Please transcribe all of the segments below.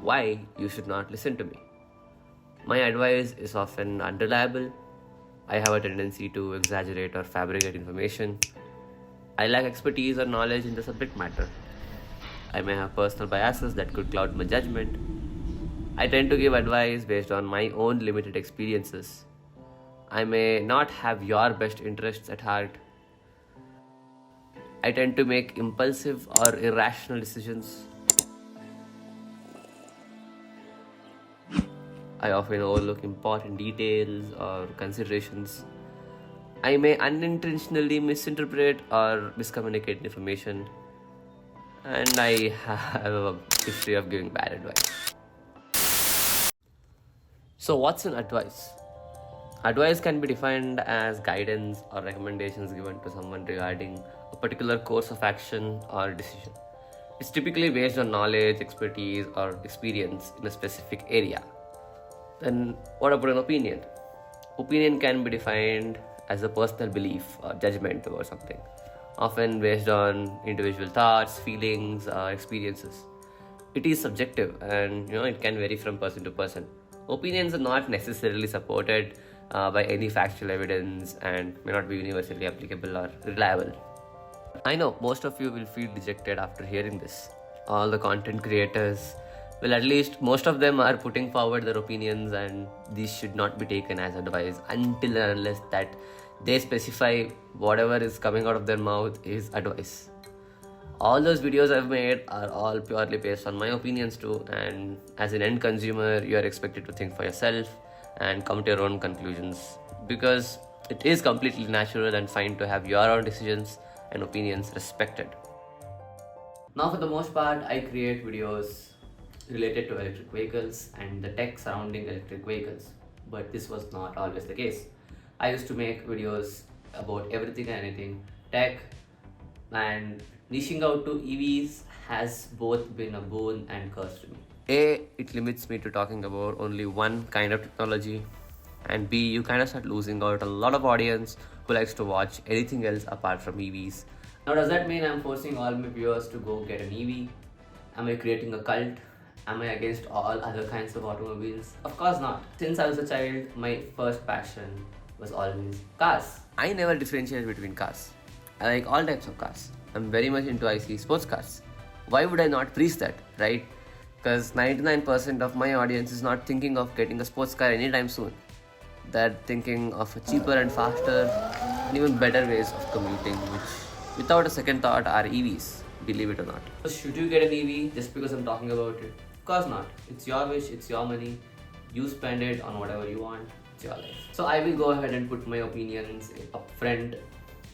why you should not listen to me. My advice is often unreliable. I have a tendency to exaggerate or fabricate information. I lack expertise or knowledge in the subject matter. I may have personal biases that could cloud my judgment. I tend to give advice based on my own limited experiences. I may not have your best interests at heart. I tend to make impulsive or irrational decisions. I often overlook important details or considerations. I may unintentionally misinterpret or miscommunicate information. And I have a history of giving bad advice. So, what's an advice? Advice can be defined as guidance or recommendations given to someone regarding a particular course of action or decision. It's typically based on knowledge, expertise, or experience in a specific area. Then, what about an opinion? Opinion can be defined as a personal belief or judgment about something, often based on individual thoughts, feelings, experiences. It is subjective and it can vary from person to person. Opinions are not necessarily supported by any factual evidence and may not be universally applicable or reliable. I know most of you will feel dejected after hearing this. All the content creators, well, at least most of them are putting forward their opinions, and these should not be taken as advice until and unless that they specify whatever is coming out of their mouth is advice. All those videos I've made are all purely based on my opinions too, and as an end consumer, you are expected to think for yourself and come to your own conclusions, because it is completely natural and fine to have your own decisions and opinions respected. Now, for the most part, I create videos related to electric vehicles and the tech surrounding electric vehicles, but this was not always the case. I used to make videos about everything and anything tech, and niching out to EVs has both been a boon and curse to me. A, it limits me to talking about only one kind of technology, and B, you kind of start losing out a lot of audience who likes to watch anything else apart from EVs. Now, does that mean I'm forcing all my viewers to go get an EV? Am I creating a cult? Am I against all other kinds of automobiles? Of course not. Since I was a child, my first passion was always cars. I never differentiated between cars. I like all types of cars. I'm very much into IC sports cars. Why would I not preach that, right? Because 99% of my audience is not thinking of getting a sports car anytime soon. They're thinking of cheaper and faster and even better ways of commuting, which without a second thought are EVs, believe it or not. So should you get an EV just because I'm talking about it? Of course not. It's your wish, it's your money. You spend it on whatever you want. It's your life. So I will go ahead and put my opinions up front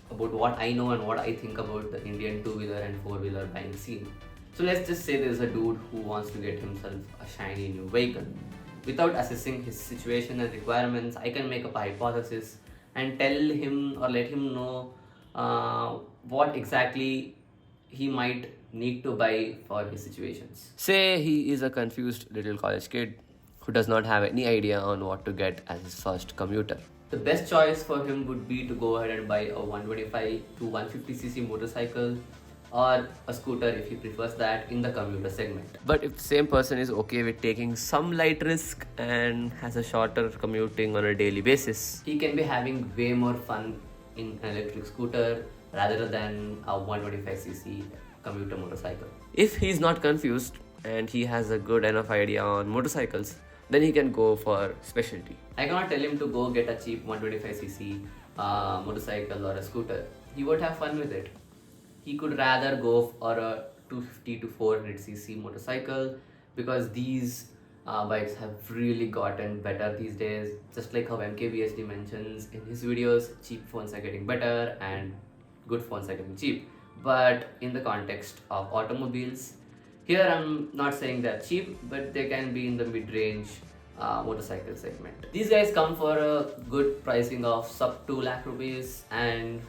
about what I know and what I think about the Indian two-wheeler and four-wheeler buying scene. So let's just say there's a dude who wants to get himself a shiny new vehicle. Without assessing his situation and requirements, I can make up a hypothesis and tell him or let him know what exactly he might need to buy for his situations. Say he is a confused little college kid who does not have any idea on what to get as his first commuter. The best choice for him would be to go ahead and buy a 125 to 150cc motorcycle or a scooter if he prefers that in the commuter segment. But if the same person is okay with taking some light risk and has a shorter commuting on a daily basis, he can be having way more fun in an electric scooter rather than a 125cc commuter motorcycle. If he's not confused and he has a good enough idea on motorcycles, then he can go for specialty. I cannot tell him to go get a cheap 125cc motorcycle or a scooter. He won't have fun with it. He could rather go for a 250 to 400cc motorcycle, because these bikes have really gotten better these days. Just like how MKBHD mentions in his videos, cheap phones are getting better and good phones are getting cheap. But in the context of automobiles, here I'm not saying they're cheap, but they can be in the mid-range motorcycle segment. These guys come for a good pricing of sub 2 lakh rupees, and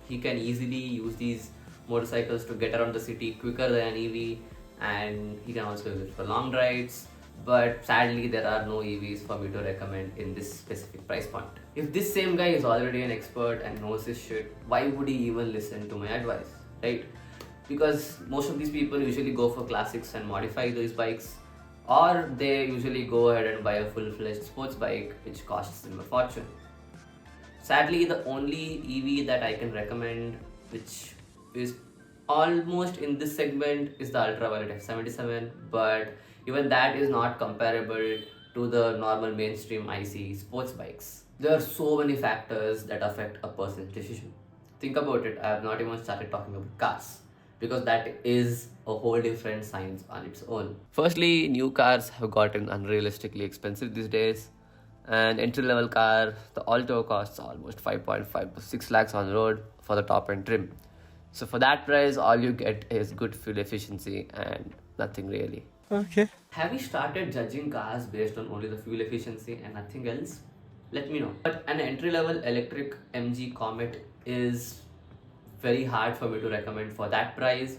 he can easily use these motorcycles to get around the city quicker than an EV, and he can also use it for long rides. But sadly, there are no EVs for me to recommend in this specific price point. If this same guy is already an expert and knows his shit, why would he even listen to my advice, right? Because most of these people usually go for classics and modify those bikes, or they usually go ahead and buy a full-fledged sports bike which costs them a fortune. Sadly, the only EV that I can recommend, which is almost in this segment, is the Ultraviolet F77, but even that is not comparable to the normal mainstream IC sports bikes. There are so many factors that affect a person's decision. Think about it, I have not even started talking about cars because that is a whole different science on its own. Firstly, new cars have gotten unrealistically expensive these days. An entry level car, the Alto, costs almost 5.5 to 6 lakhs on the road for the top end trim. So for that price, all you get is good fuel efficiency and nothing really. Okay. Have you started judging cars based on only the fuel efficiency and nothing else? Let me know. But an entry level electric MG Comet is very hard for me to recommend for that price,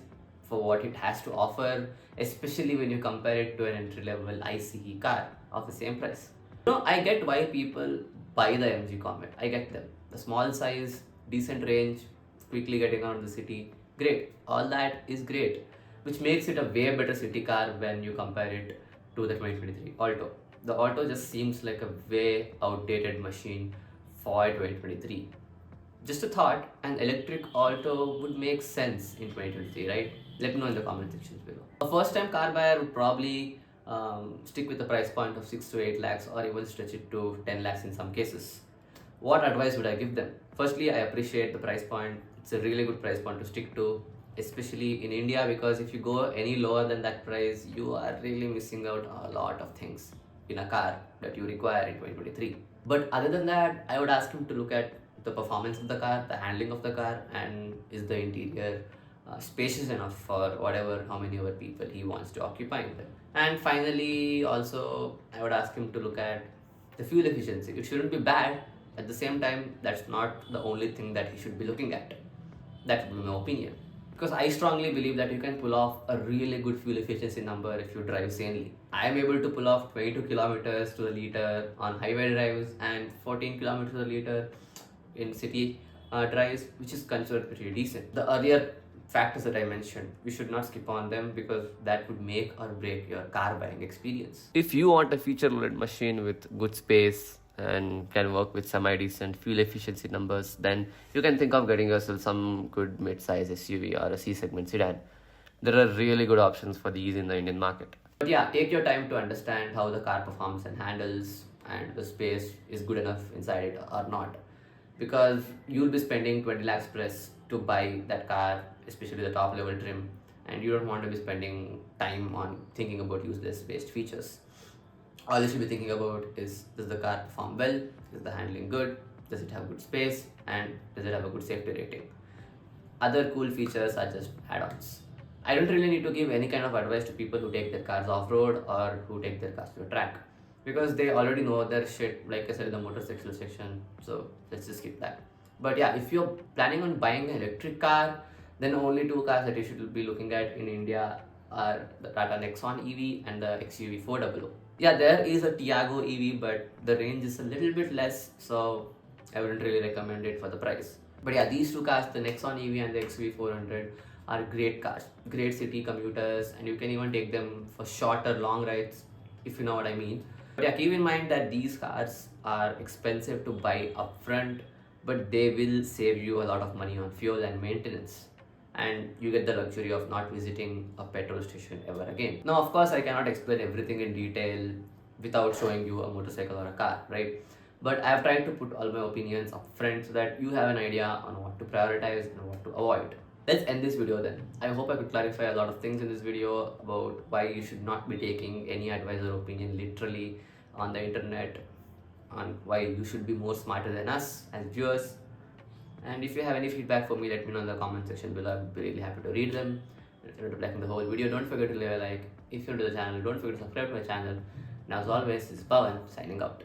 for what it has to offer, especially when you compare it to an entry level ICE car of the same price. I get why people buy the MG Comet. I get them. The small size, decent range, quickly getting around the city, great. All that is great, which makes it a way better city car when you compare it to the 2023 Alto. The Alto just seems like a way outdated machine for 2023. Just a thought, an electric Alto would make sense in 2023, right? Let me know in the comment sections below. A first time car buyer would probably stick with the price point of 6 to 8 lakhs or even stretch it to 10 lakhs in some cases. What advice would I give them? Firstly, I appreciate the price point. It's a really good price point to stick to, especially in India, because if you go any lower than that price, you are really missing out on a lot of things in a car that you require in 2023. But other than that, I would ask him to look at the performance of the car, the handling of the car, and is the interior spacious enough for whatever, how many other people he wants to occupy in them. And finally, also, I would ask him to look at the fuel efficiency. It shouldn't be bad. At the same time, that's not the only thing that he should be looking at. That would be my opinion. Because I strongly believe that you can pull off a really good fuel efficiency number if you drive sanely. I am able to pull off 22 kilometers to the liter on highway drives and 14 kilometers to the liter in city drives, which is considered pretty decent. The earlier factors that I mentioned, we should not skip on them because that would make or break your car buying experience. If you want a feature-loaded machine with good space and can work with semi-decent fuel efficiency numbers, then you can think of getting yourself some good mid-size SUV or a C-segment sedan. There are really good options for these in the Indian market. But yeah, take your time to understand how the car performs and handles, and the space is good enough inside it or not. Because you'll be spending 20 lakhs plus to buy that car, especially the top level trim, and you don't want to be spending time on thinking about useless waste features. All you should be thinking about is, does the car perform well, is the handling good, does it have good space, and does it have a good safety rating. Other cool features are just add-ons. I don't really need to give any kind of advice to people who take their cars off-road or who take their cars to a track, because they already know their shit, like I said in the motorcycle section, so let's just skip that. But yeah, if you're planning on buying an electric car, then only two cars that you should be looking at in India are the Tata Nexon EV and the XUV 400. Yeah, there is a Tiago EV, but the range is a little bit less, so I wouldn't really recommend it for the price. But yeah, these two cars, the Nexon EV and the XUV 400, are great cars, great city commuters, and you can even take them for shorter long rides, if you know what I mean. But yeah, keep in mind that these cars are expensive to buy upfront, but they will save you a lot of money on fuel and maintenance, and you get the luxury of not visiting a petrol station ever again. Now, of course, I cannot explain everything in detail without showing you a motorcycle or a car, right? But I have tried to put all my opinions up front so that you have an idea on what to prioritize and what to avoid. Let's end this video then. I hope I could clarify a lot of things in this video about why you should not be taking any advice or opinion literally on the internet, on why you should be more smarter than us as viewers. And if you have any feedback for me, let me know in the comment section below. I'd be really happy to read them. If you're not liking the whole video, don't forget to leave a like. If you're new to the channel, don't forget to subscribe to my channel. And as always, this is Pawan signing out.